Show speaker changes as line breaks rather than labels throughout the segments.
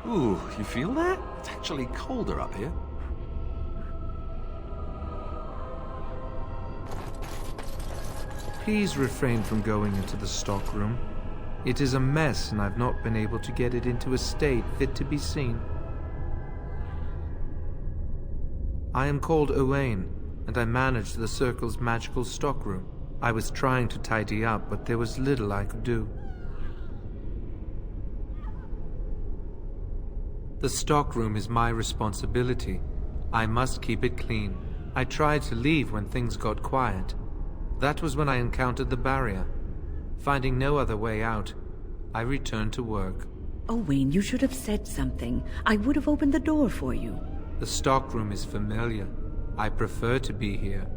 Ooh, you feel that? It's actually colder up here.
Please refrain from going into the stockroom. It is a mess, and I've not been able to get it into a state fit to be seen. I am called Owain, and I manage the Circle's magical stockroom. I was trying to tidy up, but there was little I could do. The stockroom is my responsibility. I must keep it clean. I tried to leave when things got quiet. That was when I encountered the barrier. Finding no other way out, I returned to work.
Owain, you should have said something. I would have opened the door for you.
The stockroom is familiar. I prefer to be here.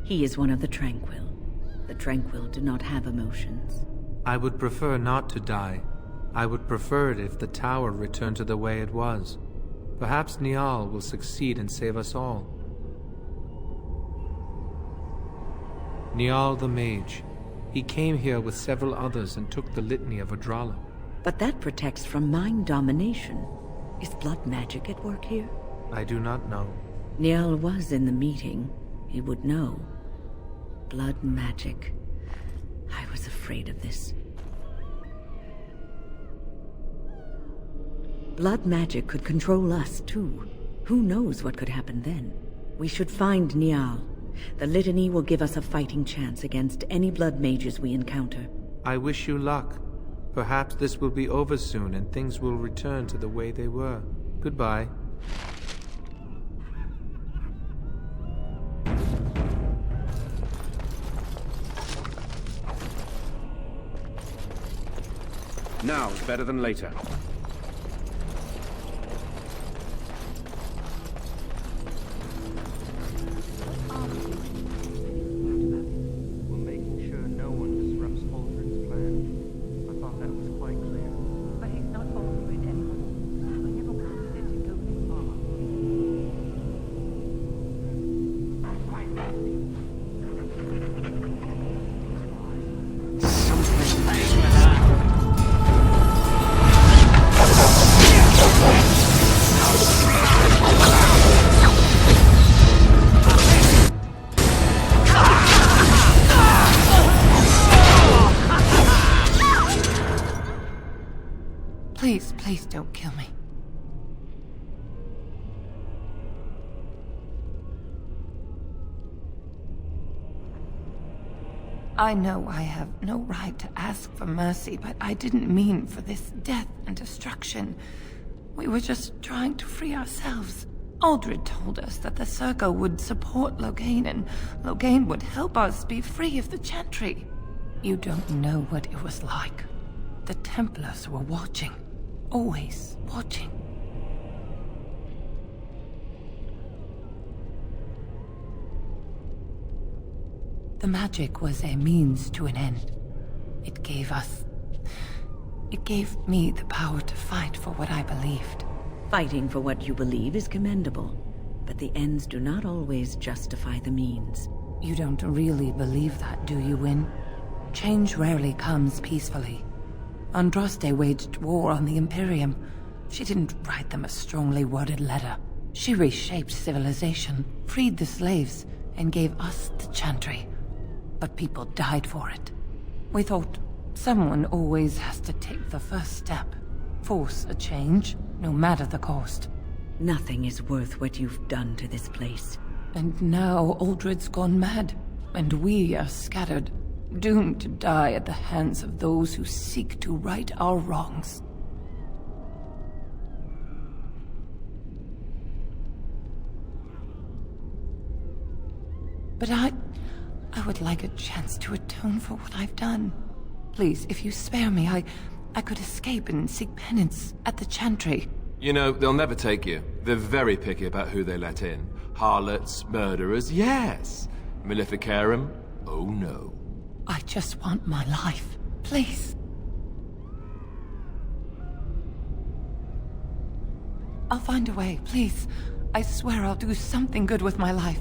He is one of the Tranquil. The Tranquil do not have emotions.
I would prefer not to die. I would prefer it if the tower returned to the way it was. Perhaps Niall will succeed and save us all. Niall the Mage. He came here with several others and took the litany of Adralla.
But that protects from mind domination. Is blood magic at work here?
I do not know.
Niall was in the meeting. He would know. Blood magic. I was afraid of this. Blood magic could control us, too. Who knows what could happen then? We should find Niall. The litany will give us a fighting chance against any blood mages we encounter.
I wish you luck. Perhaps this will be over soon and things will return to the way they were. Goodbye.
Now is better than later.
Please don't kill me. I know I have no right to ask for mercy, but I didn't mean for this death and destruction. We were just trying to free ourselves. Aldred told us that the Circle would support Loghain, and Loghain would help us be free of the Chantry. You don't know what it was like. The Templars were watching. Always watching. The magic was a means to an end. It gave me the power to fight for what I believed.
Fighting for what you believe is commendable, but the ends do not always justify the means.
You don't really believe that, do you, Wynne? Change rarely comes peacefully. Andraste waged war on the Imperium. She didn't write them a strongly worded letter. She reshaped civilization, freed the slaves, and gave us the Chantry. But people died for it. We thought someone always has to take the first step. Force a change, no matter the cost.
Nothing is worth what you've done to this place.
And now Aldred's gone mad, and we are scattered, doomed to die at the hands of those who seek to right our wrongs. But I would like a chance to atone for what I've done. Please, if you spare me, I could escape and seek penance at the Chantry.
You know, they'll never take you. They're very picky about who they let in. Harlots, murderers, yes. Maleficarum, oh no.
I just want my life. Please. I'll find a way, please. I swear I'll do something good with my life.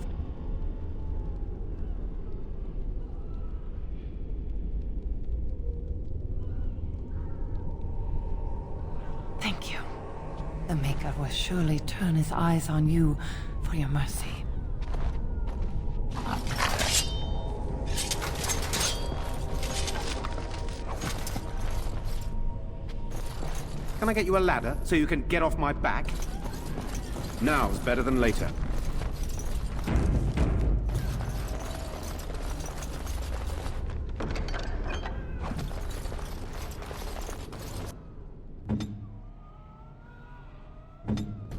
The Maker will surely turn his eyes on you for your mercy.
Can I get you a ladder so you can get off my back? Now's better than later.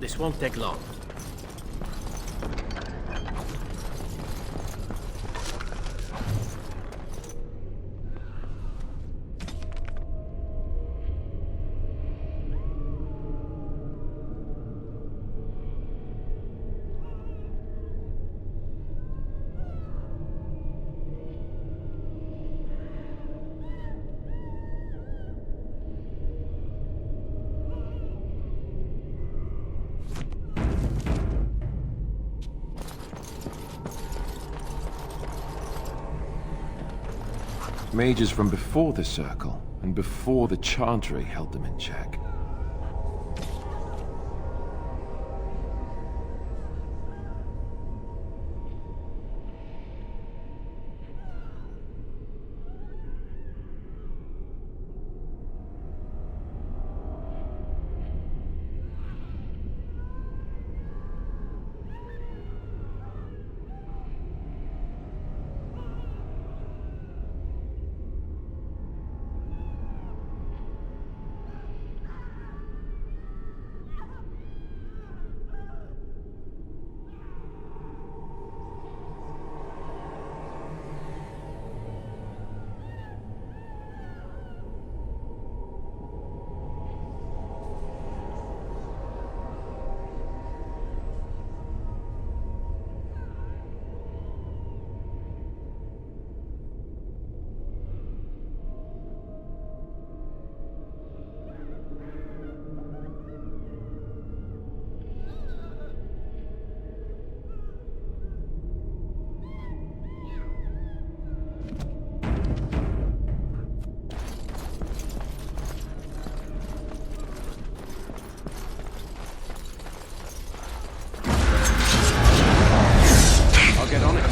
This won't take long.
Mages from before the Circle, and before the Chantry held them in check.
Get on it.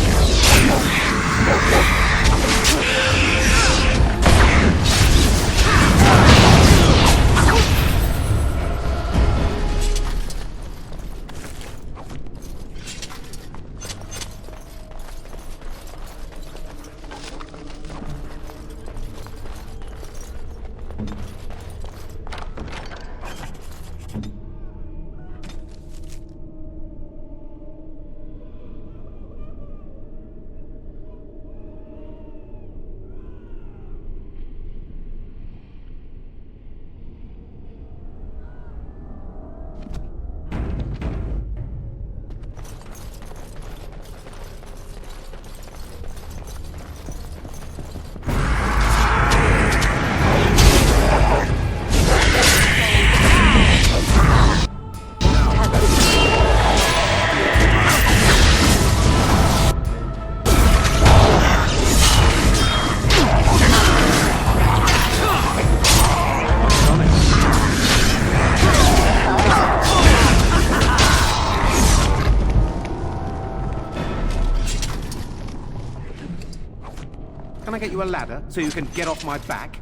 Can I get you a ladder so you can get off my back?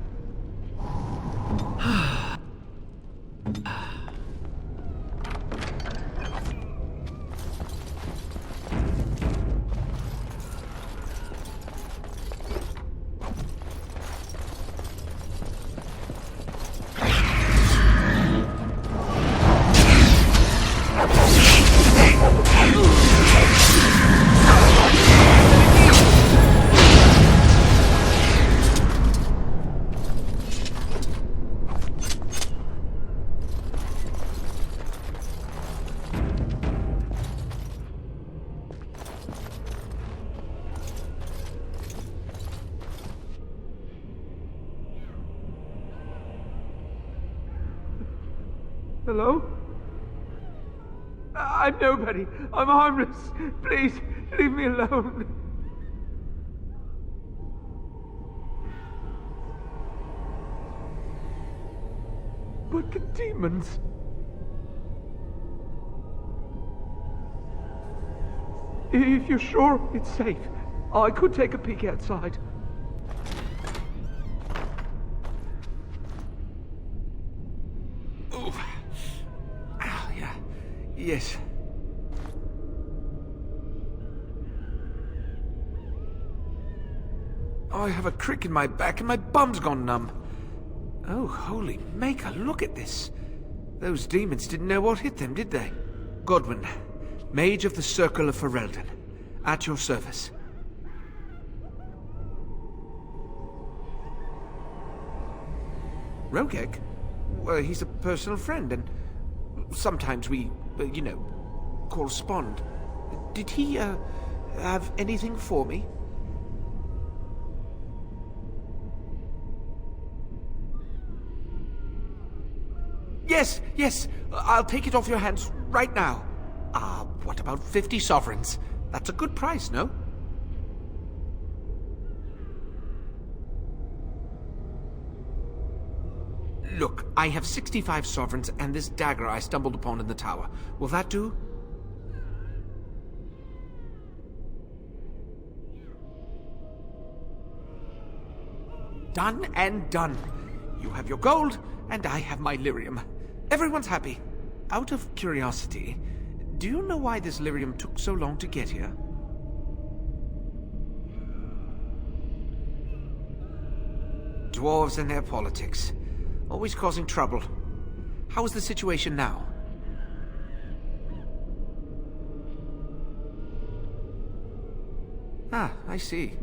Hello? I'm nobody. I'm harmless. Please, leave me alone. But the demons...
If you're sure it's safe, I could take a peek outside.
Oh. Ah, yeah. Yes. I have a crick in my back and my bum's gone numb. Oh, holy maker, look at this. Those demons didn't know what hit them, did they? Godwyn, Mage of the Circle of Ferelden, at your service. Rogek? Well, he's a personal friend, and sometimes we, correspond. Did he, have anything for me? Yes, I'll take it off your hands right now. What about 50 sovereigns? That's a good price, no? Look, I have 65 sovereigns and this dagger I stumbled upon in the tower. Will that do? Done and done. You have your gold, and I have my lyrium. Everyone's happy. Out of curiosity, do you know why this lyrium took so long to get here? Dwarves and their politics. Always causing trouble. How is the situation now? Ah, I see.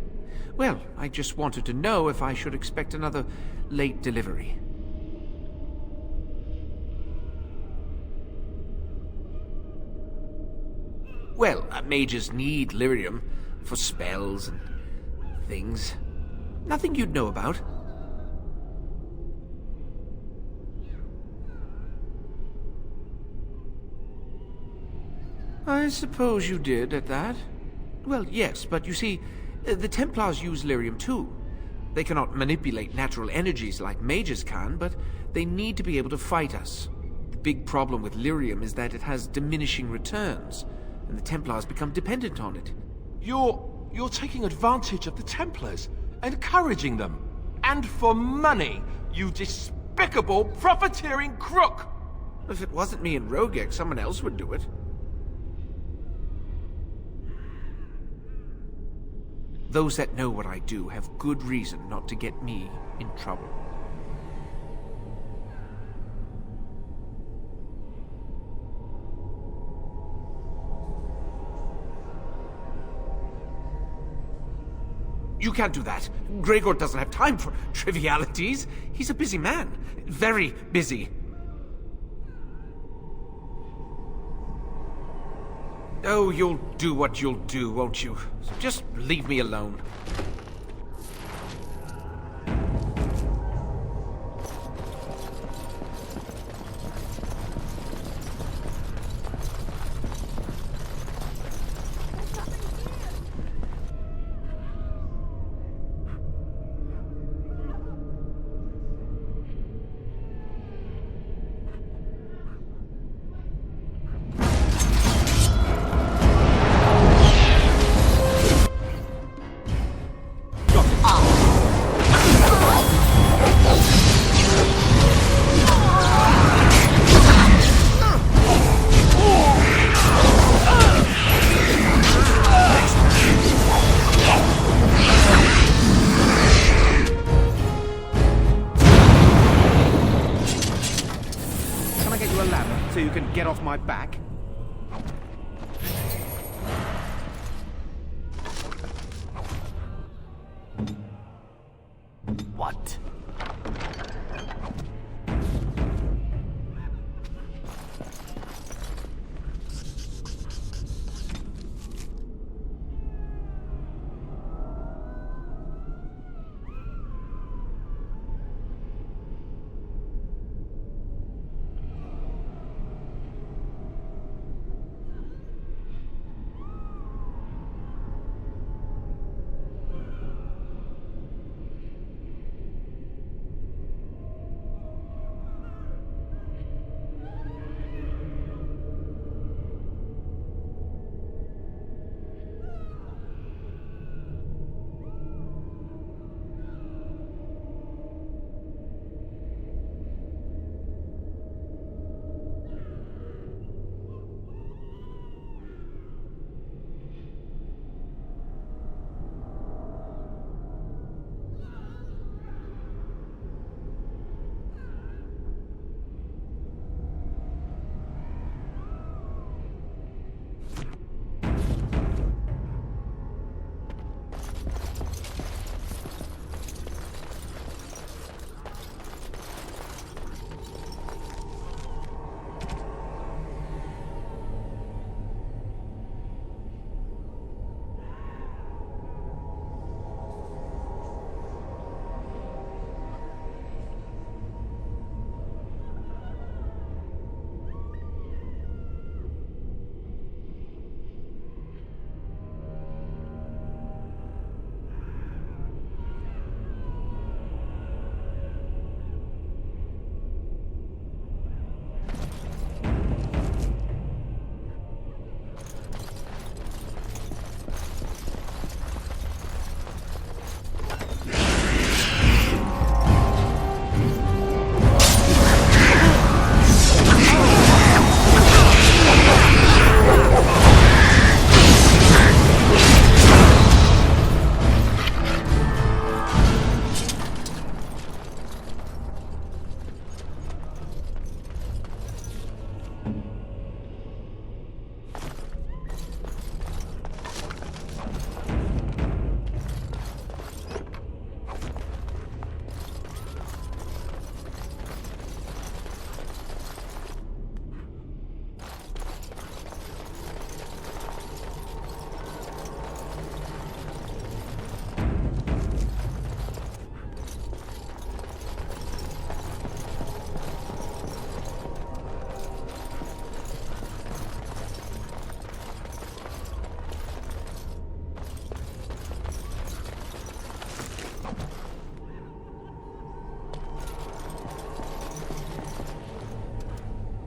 Well, I just wanted to know if I should expect another late delivery. Well, mages need lyrium for spells and things. Nothing you'd know about. I suppose you did at that. Well, yes, but you see, the Templars use lyrium too. They cannot manipulate natural energies like mages can, but they need to be able to fight us. The big problem with lyrium is that it has diminishing returns, and the Templars become dependent on it.
You're taking advantage of the Templars, encouraging them. And for money, you despicable, profiteering crook!
If it wasn't me and Rogek, someone else would do it. Those that know what I do have good reason not to get me in trouble. You can't do that. Gregor doesn't have time for trivialities. He's a busy man. Very busy. Oh, you'll do what you'll do, won't you? So just leave me alone.
So you can get off my back?
What?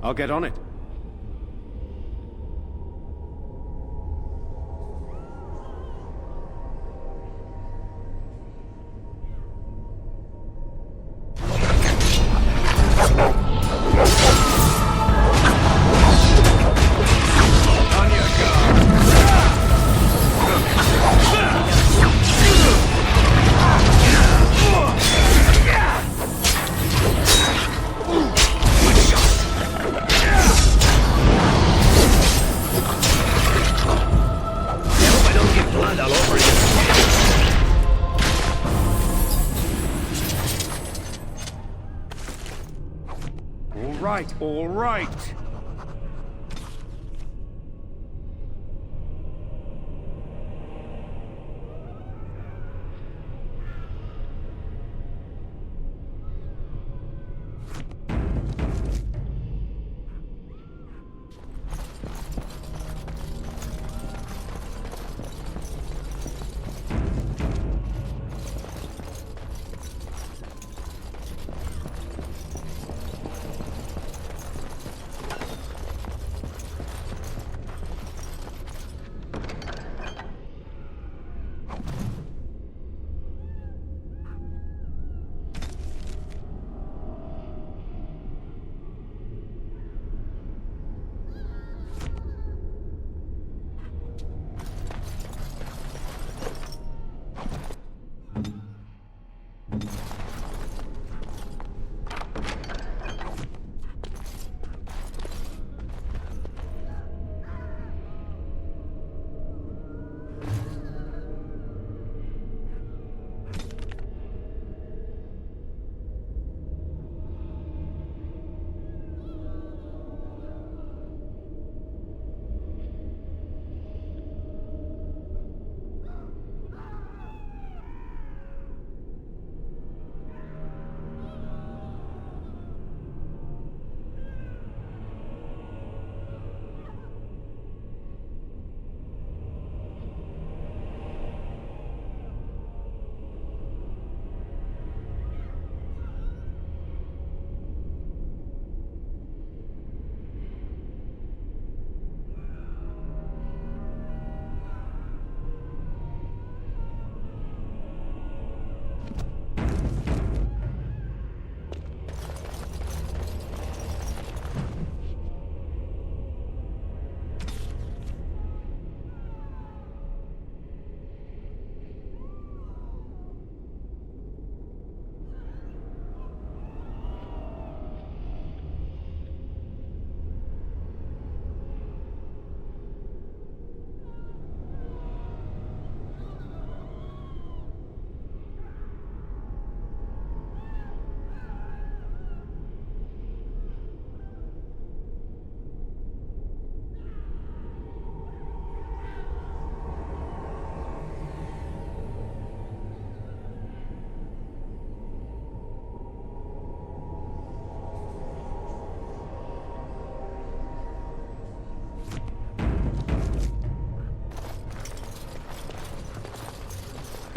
I'll get on it. All right.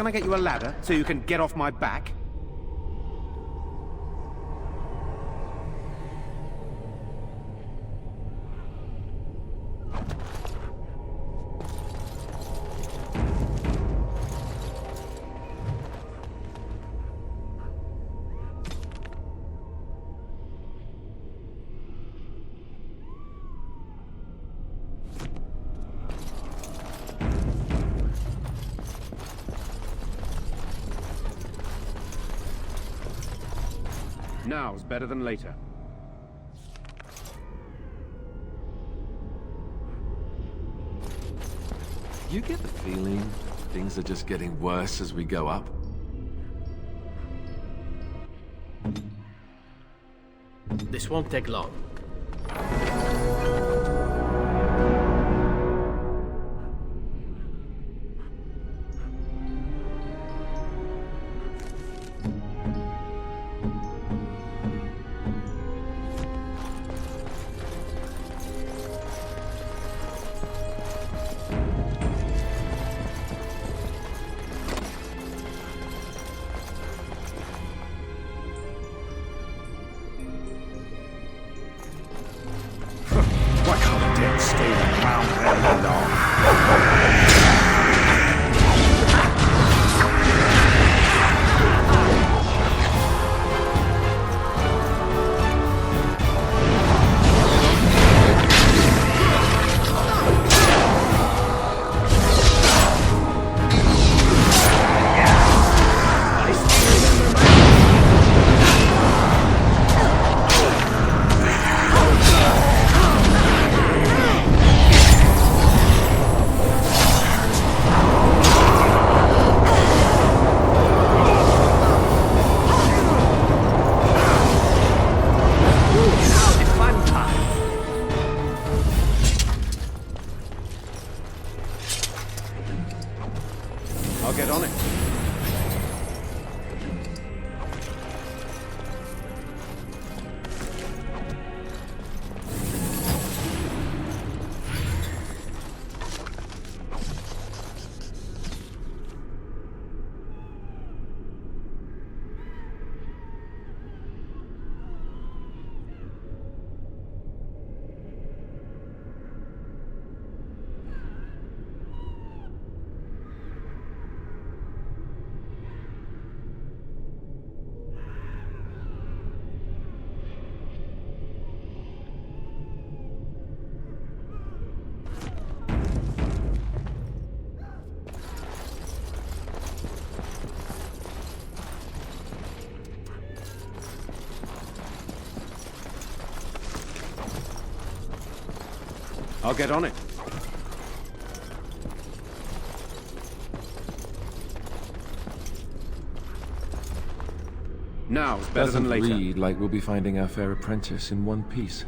Can I get you a ladder so you can get off my back? Now's better than later.
You get the feeling things are just getting worse as we go up?
This won't take long.
on it. I'll get on it. Now is better
Doesn't
than later.
read like we'll be finding our fair apprentice in one piece.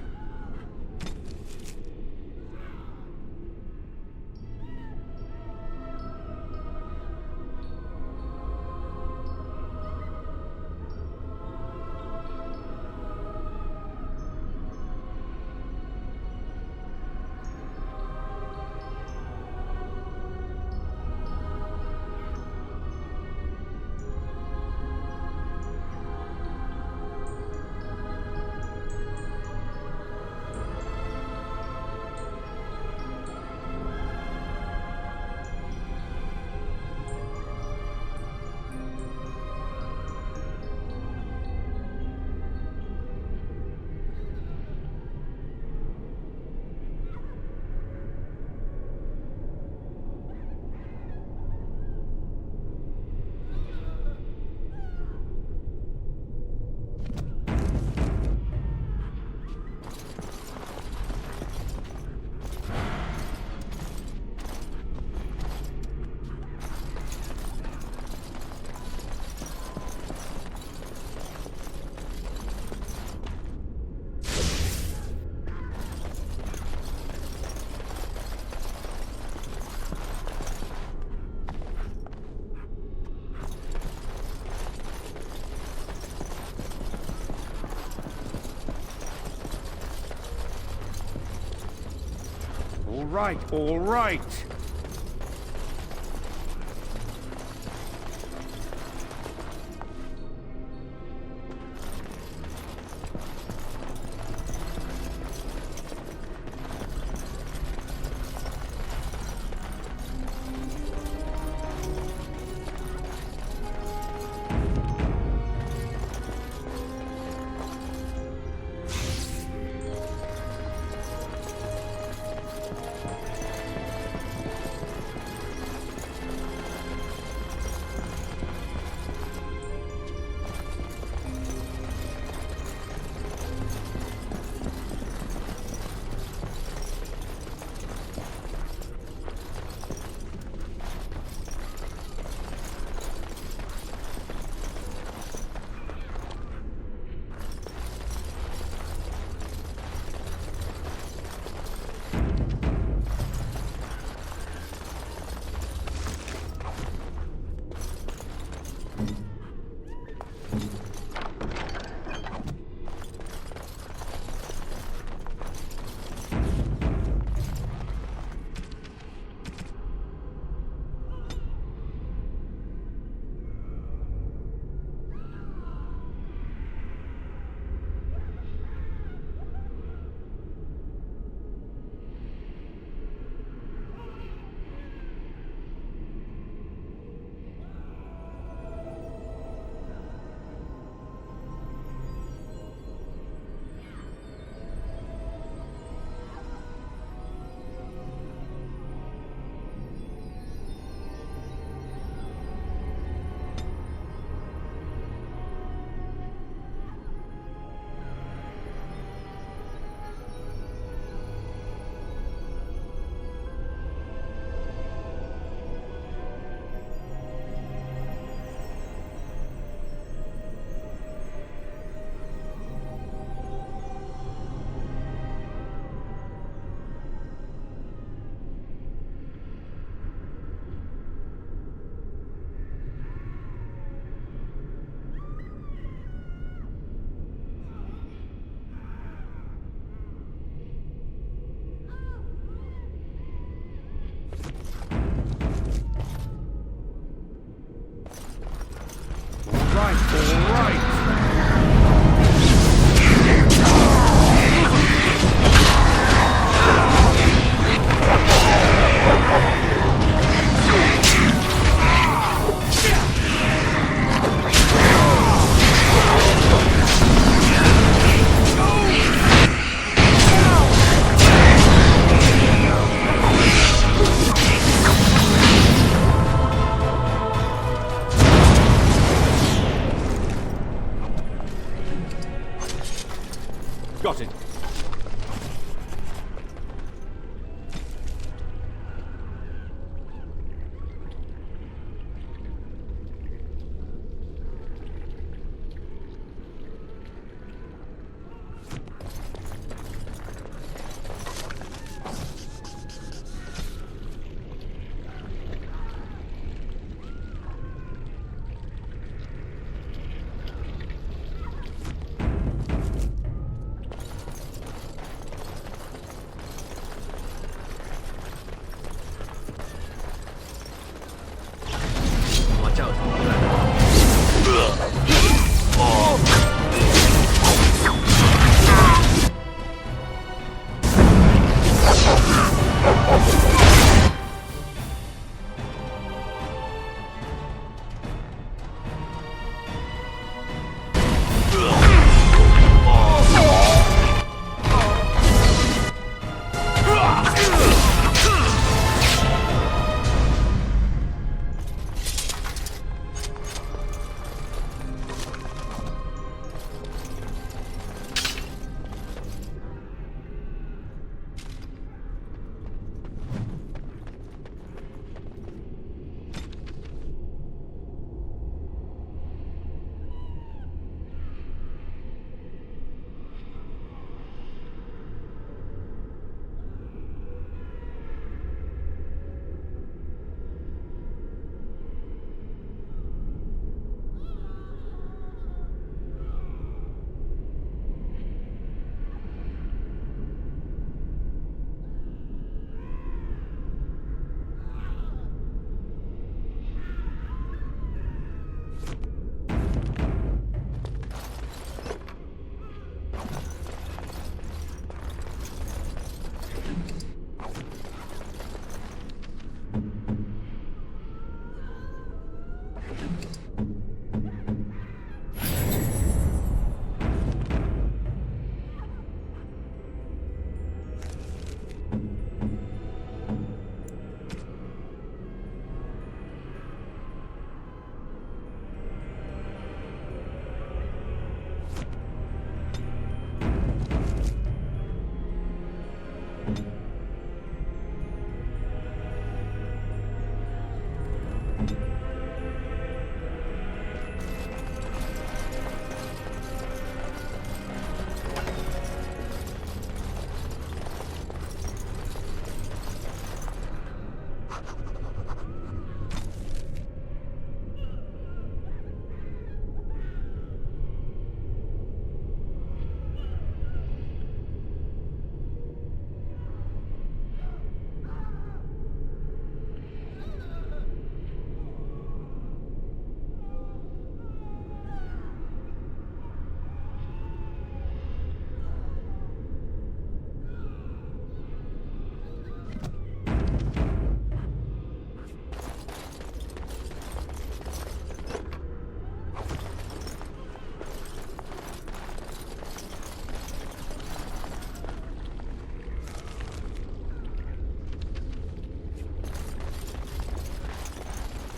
All right, all right.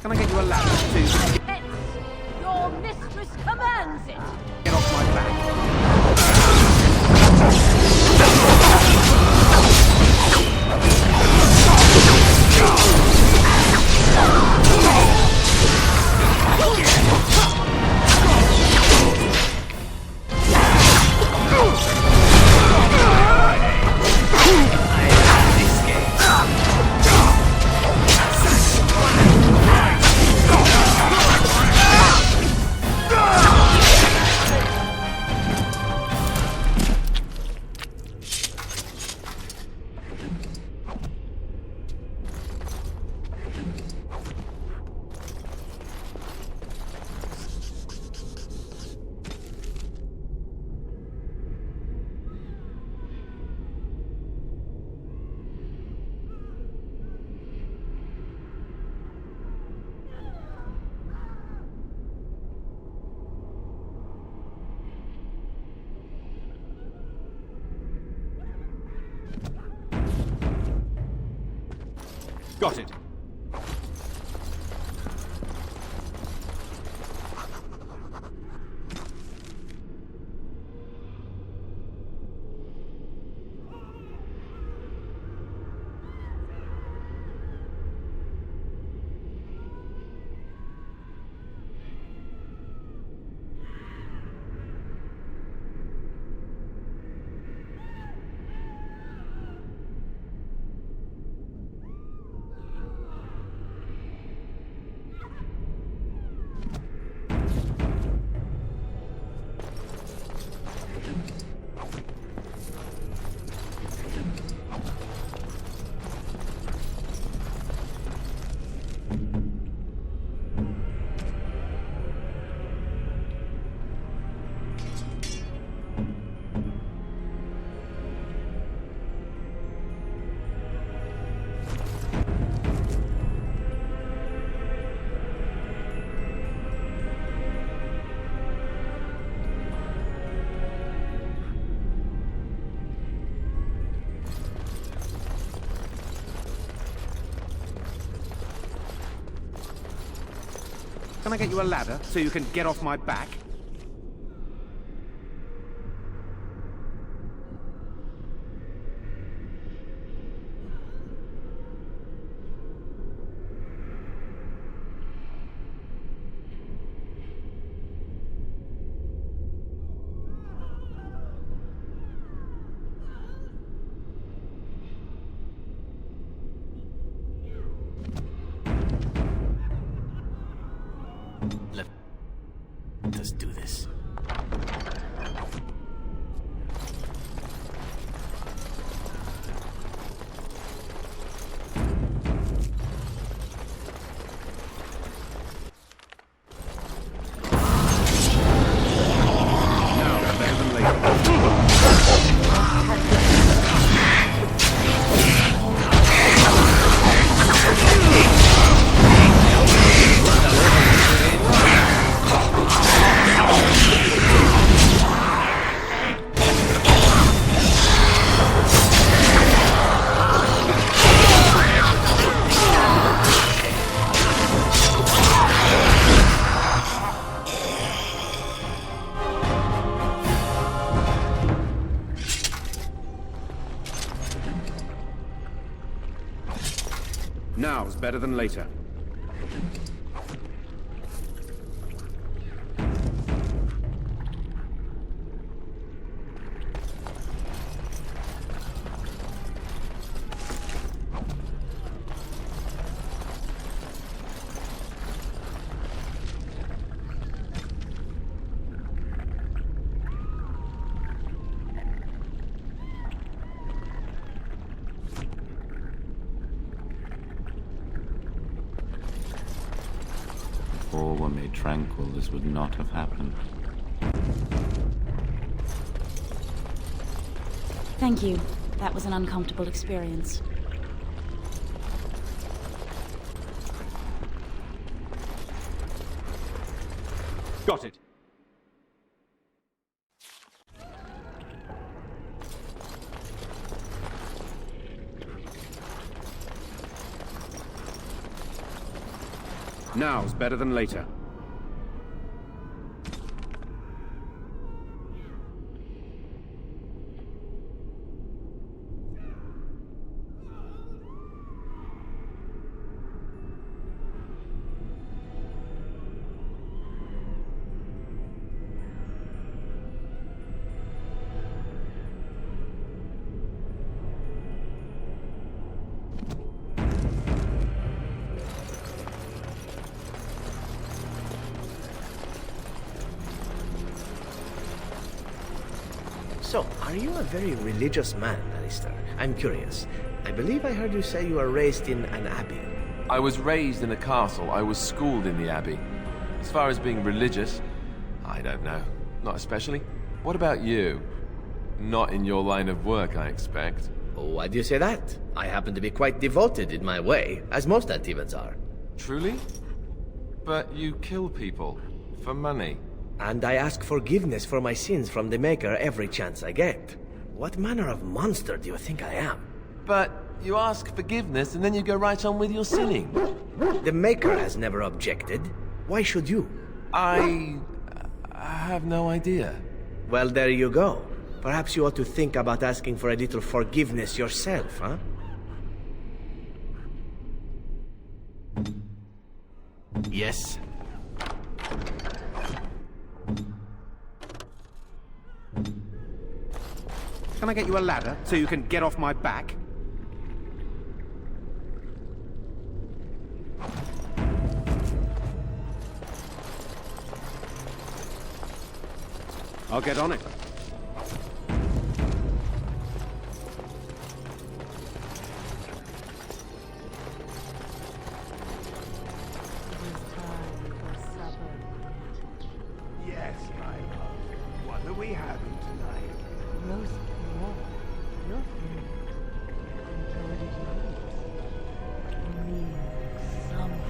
Can I get you a ladder to
Your mistress commands it!
get off my back? Got it. Can I get you a ladder so you can get off my back?
Let's do this.
Now, better than later. Now's better than later.
If all were made tranquil, this would not have happened.
Thank you. That was an uncomfortable experience.
Got it. Now's better than later.
So, are you a very religious man, Alistair? I'm curious. I believe I heard you say you were raised in an abbey.
I was raised in a castle. I was schooled in the abbey. As far as being religious, I don't know. Not especially. What about you? Not in your line of work, I expect.
Oh, why do you say that? I happen to be quite devoted in my way, as most Antevans are.
Truly? But you kill people. For money.
And I ask forgiveness for my sins from the Maker every chance I get. What manner of monster do you think I am?
But you ask forgiveness and then you go right on with your sinning.
The Maker has never objected. Why should you?
I have no idea.
Well, there you go. Perhaps you ought to think about asking for a little forgiveness yourself, huh?
Yes.
Can I get you a ladder so you can get off my back? I'll get on it.
Yes, my love. What are we having tonight?
Roast pork. Your food. Imported meat. Real summer.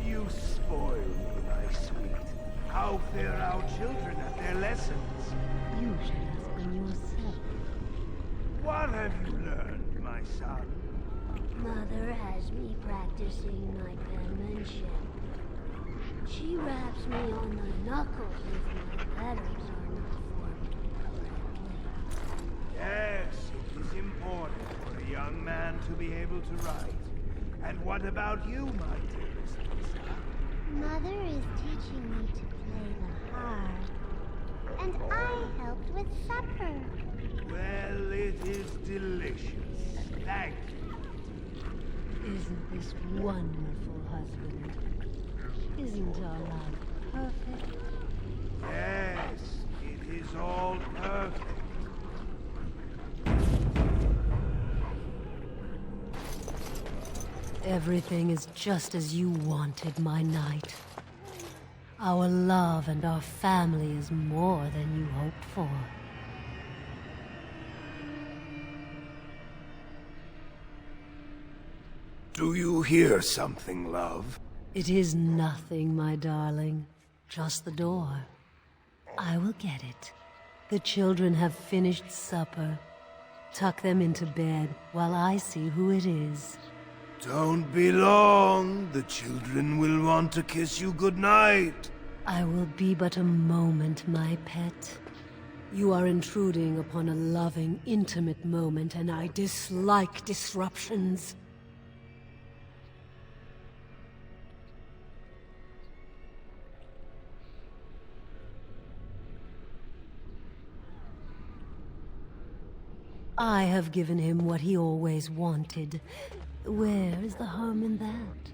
You spoil me, my sweet. How fare our children at their lessons?
You should ask them yourself.
What have you learned, my son?
Mother has me practicing my penmanship.
She raps me on the knuckles if my letters are not formed correctly.
Yes, it is important for a young man to be able to write. And what about you, my dearest Lisa?
Mother is teaching me to play the harp. And I helped with supper.
Well, it is delicious. Thank you.
Isn't this wonderful, husband? Isn't our love perfect?
Yes, it is all perfect.
Everything is just as you wanted, my knight. Our love and our family is more than you hoped for.
Do you hear something, love?
It is nothing, my darling. Just the door. I will get it. The children have finished supper. Tuck them into bed while I see who it is.
Don't be long. The children will want to kiss you goodnight.
I will be but a moment, my pet. You are intruding upon a loving, intimate moment, and I dislike disruptions. I have given him what he always wanted. Where is the harm in that?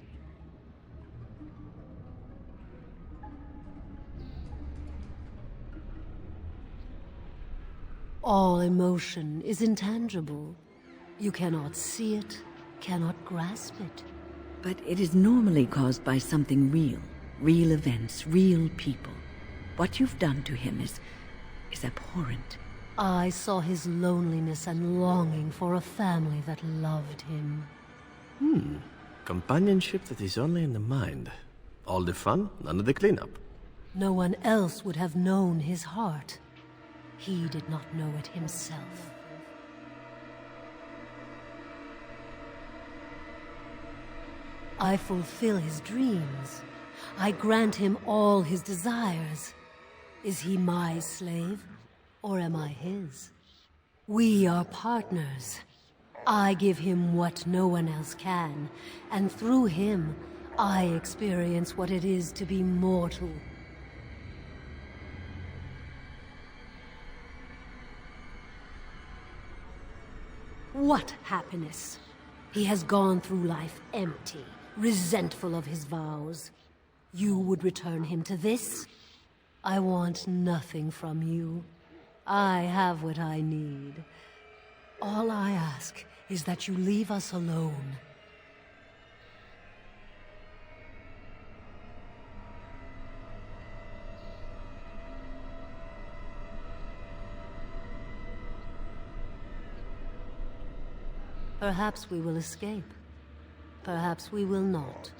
All emotion is intangible. You cannot see it, cannot grasp it.
But it is normally caused by something real. Real events, real people. What you've done to him is abhorrent.
I saw his loneliness and longing for a family that loved him.
Companionship that is only in the mind. All the fun, none of the cleanup.
No one else would have known his heart. He did not know it himself. I fulfill his dreams. I grant him all his desires. Is he my slave, or am I his? We are partners. I give him what no one else can, and through him, I experience what it is to be mortal. What happiness! He has gone through life empty, resentful of his vows. You would return him to this? I want nothing from you. I have what I need. All I ask is that you leave us alone. Perhaps we will escape. Perhaps we will not.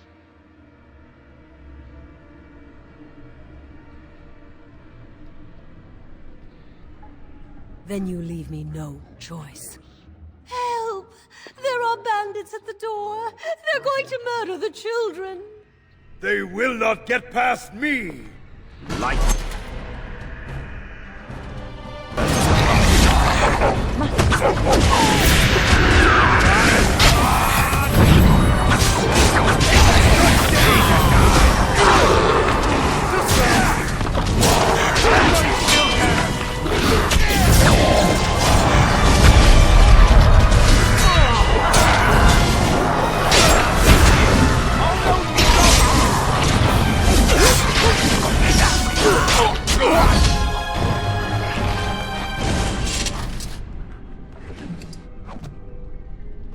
Then you leave me no choice. Help! There are bandits at the door! They're going to murder the children!
They will not get past me!
Light!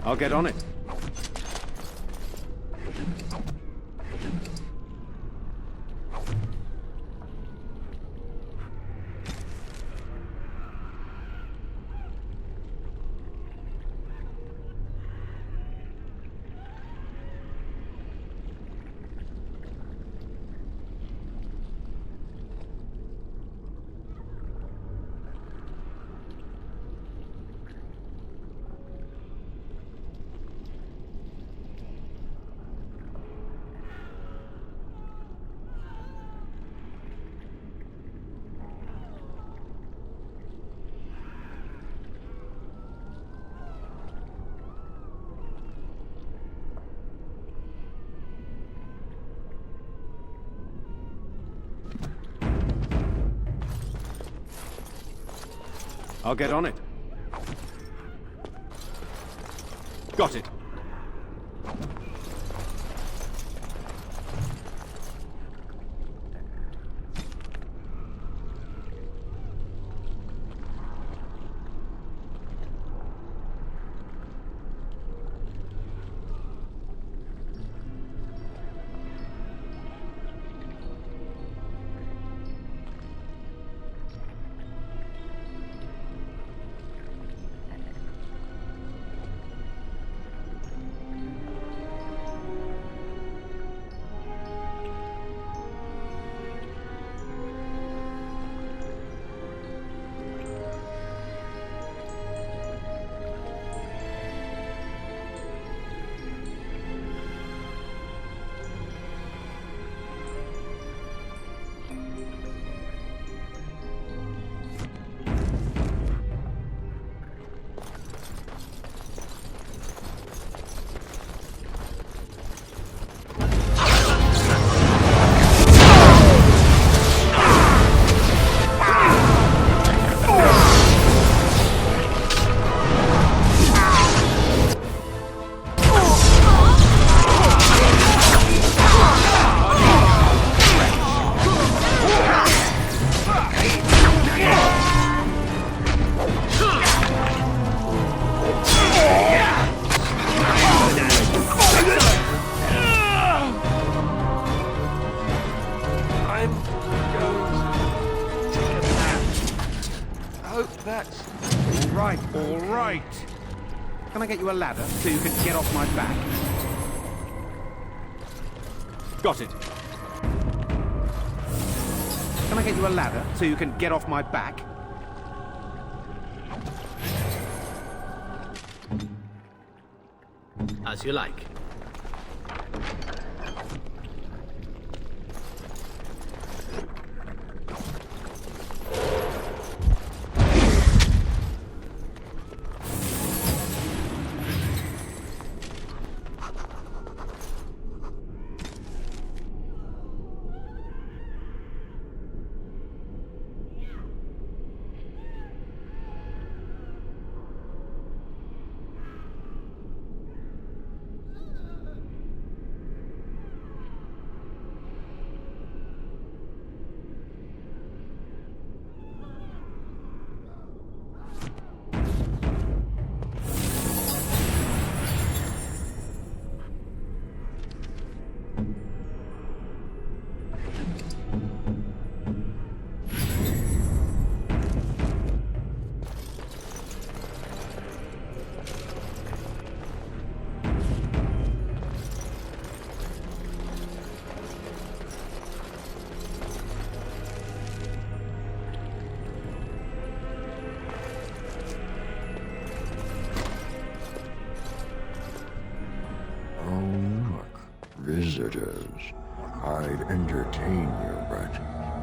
I'll get on it. I'll get on it. Got it. All right. Can I get you a ladder so you can get off my back? Got it. Can I get you a ladder so you can get off my back?
As you like.
Visitors. I'd entertain you, but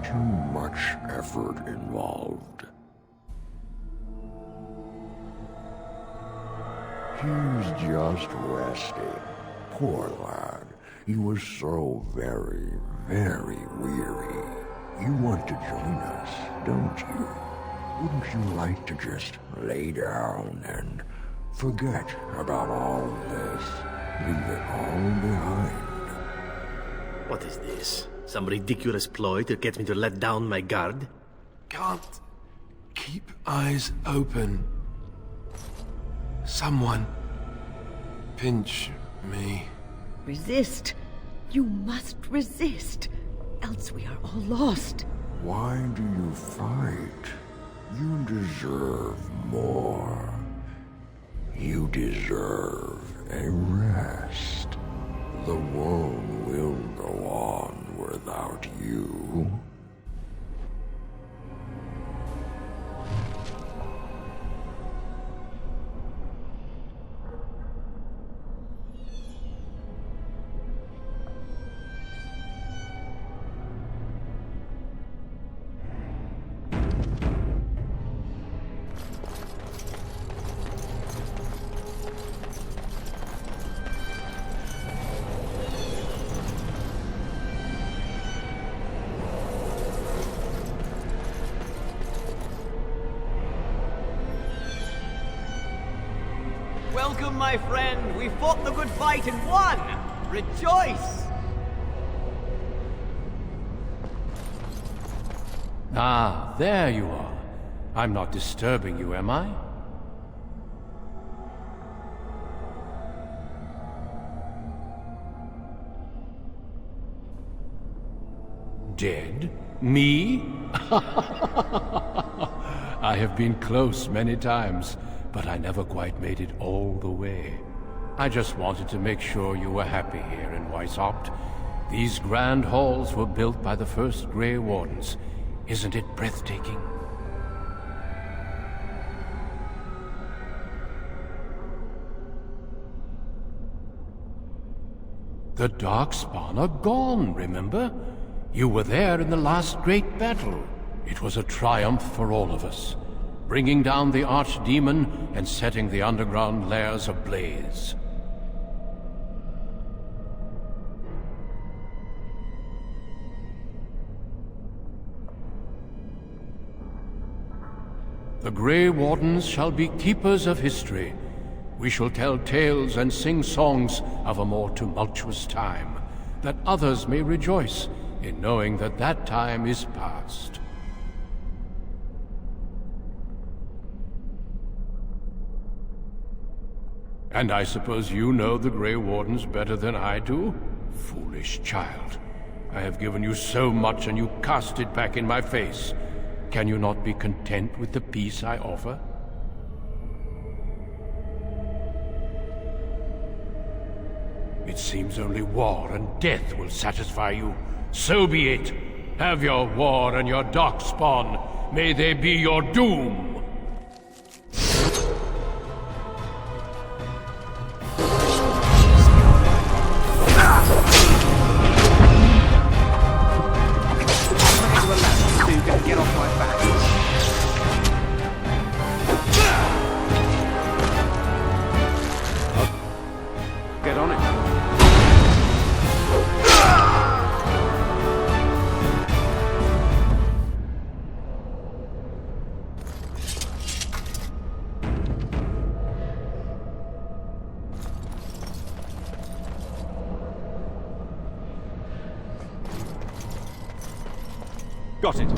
too much effort involved. He's just resting. Poor lad. He was so very, very weary. You want to join us, don't you? Wouldn't you like to just lay down and forget about all this? Leave it all behind.
What is this? Some ridiculous ploy to get me to let down my guard?
Can't keep eyes open. Someone pinch me.
Resist. You must resist. Else we are all lost.
Why do you fight? You deserve more. You deserve a rest. The world will go on without you.
Welcome, my friend. We fought the good fight and won. Rejoice!
Ah, there you are. I'm not disturbing you, am I? Dead? Me? I have been close many times, but I never quite made it all the way. I just wanted to make sure you were happy here in Weishaupt. These grand halls were built by the first Grey Wardens. Isn't it breathtaking? The Darkspawn are gone, remember? You were there in the last great battle. It was a triumph for all of us, bringing down the Archdemon and setting the underground lairs ablaze. The Grey Wardens shall be keepers of history. We shall tell tales and sing songs of a more tumultuous time, that others may rejoice in knowing that that time is past. And I suppose you know the Grey Wardens better than I do? Foolish child. I have given you so much and you cast it back in my face. Can you not be content with the peace I offer? It seems only war and death will satisfy you. So be it. Have your war and your Darkspawn. May they be your doom.
Get off my back. Get on it.
Got it.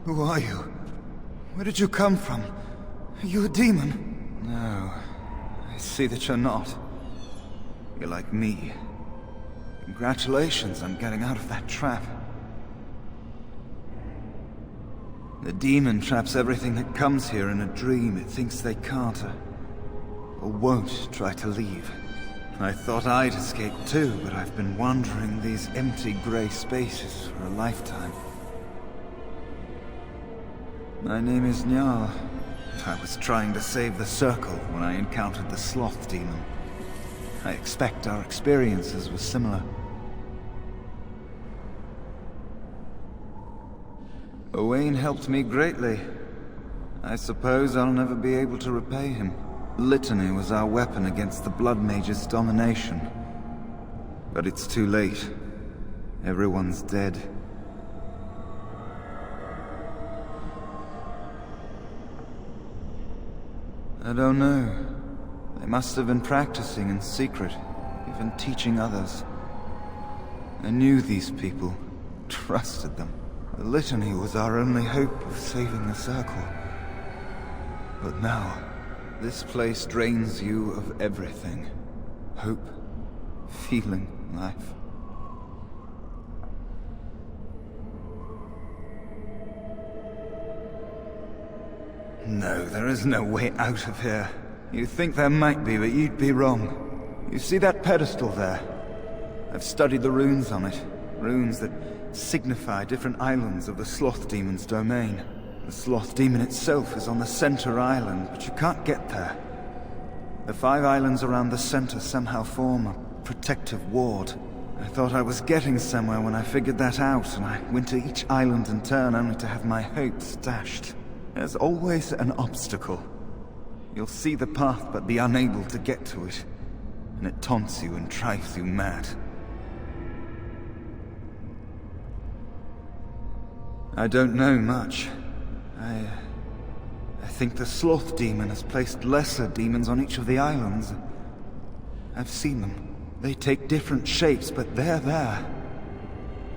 Who are you? Where did you come from? Are you a demon? No. I see that you're not. You're like me. Congratulations on getting out of that trap. The demon traps everything that comes here in a dream it thinks they can't or won't try to leave. I thought I'd escape too, but I've been wandering these empty grey spaces for a lifetime. My name is Njal. I was trying to save the Circle when I encountered the Sloth Demon. I expect our experiences were similar. Owain helped me greatly. I suppose I'll never be able to repay him. Litany was our weapon against the Blood Mage's domination. But it's too late. Everyone's dead. I don't know. They must have been practicing in secret, even teaching others. I knew these people, trusted them. The Litany was our only hope of saving the Circle. But now, this place drains you of everything. Hope, feeling, life. No, there is no way out of here. You think there might be, but you'd be wrong. You see that pedestal there? I've studied the runes on it. Runes that signify different islands of the Sloth Demon's domain. The Sloth Demon itself is on the center island, but you can't get there. The 5 islands around the center somehow form a protective ward. I thought I was getting somewhere when I figured that out, and I went to each island in turn only to have my hopes dashed. There's always an obstacle. You'll see the path but be unable to get to it, and it taunts you and drives you mad. I don't know much. I think the Sloth Demon has placed lesser demons on each of the islands. I've seen them. They take different shapes, but they're there.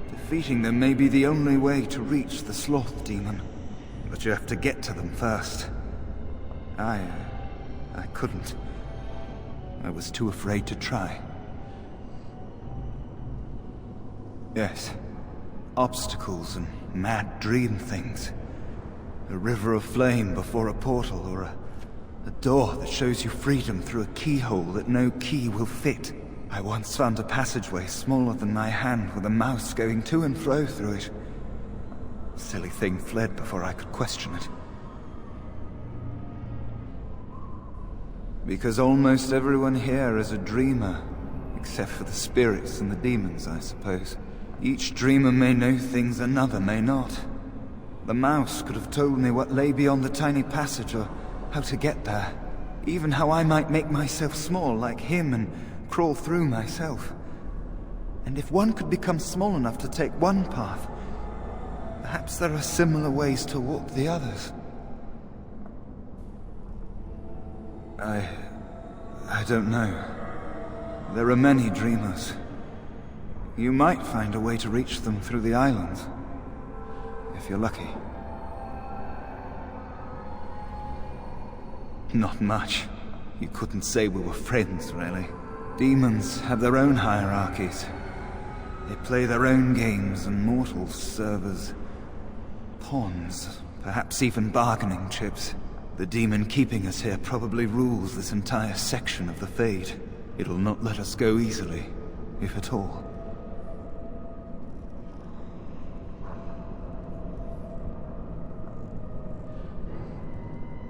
Defeating them may be the only way to reach the Sloth Demon. But you have to get to them first. I couldn't. I was too afraid to try. Yes. Obstacles and mad dream things. A river of flame before a portal, or a door that shows you freedom through a keyhole that no key will fit. I once found a passageway smaller than my hand with a mouse going to and fro through it. The silly thing fled before I could question it. Because almost everyone here is a dreamer, except for the spirits and the demons, I suppose. Each dreamer may know things another may not. The mouse could have told me what lay beyond the tiny passage, or how to get there. Even how I might make myself small like him and crawl through myself. And if one could become small enough to take one path, perhaps there are similar ways to walk the others. I don't know. There are many dreamers. You might find a way to reach them through the islands, if you're lucky. Not much. You couldn't say we were friends, really. Demons have their own hierarchies. They play their own games, and mortals serve as pawns, perhaps even bargaining chips. The demon keeping us here probably rules this entire section of the Fade. It'll not let us go easily, if at all.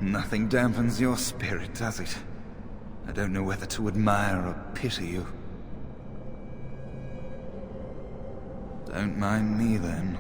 Nothing dampens your spirit, does it? I don't know whether to admire or pity you. Don't mind me, then.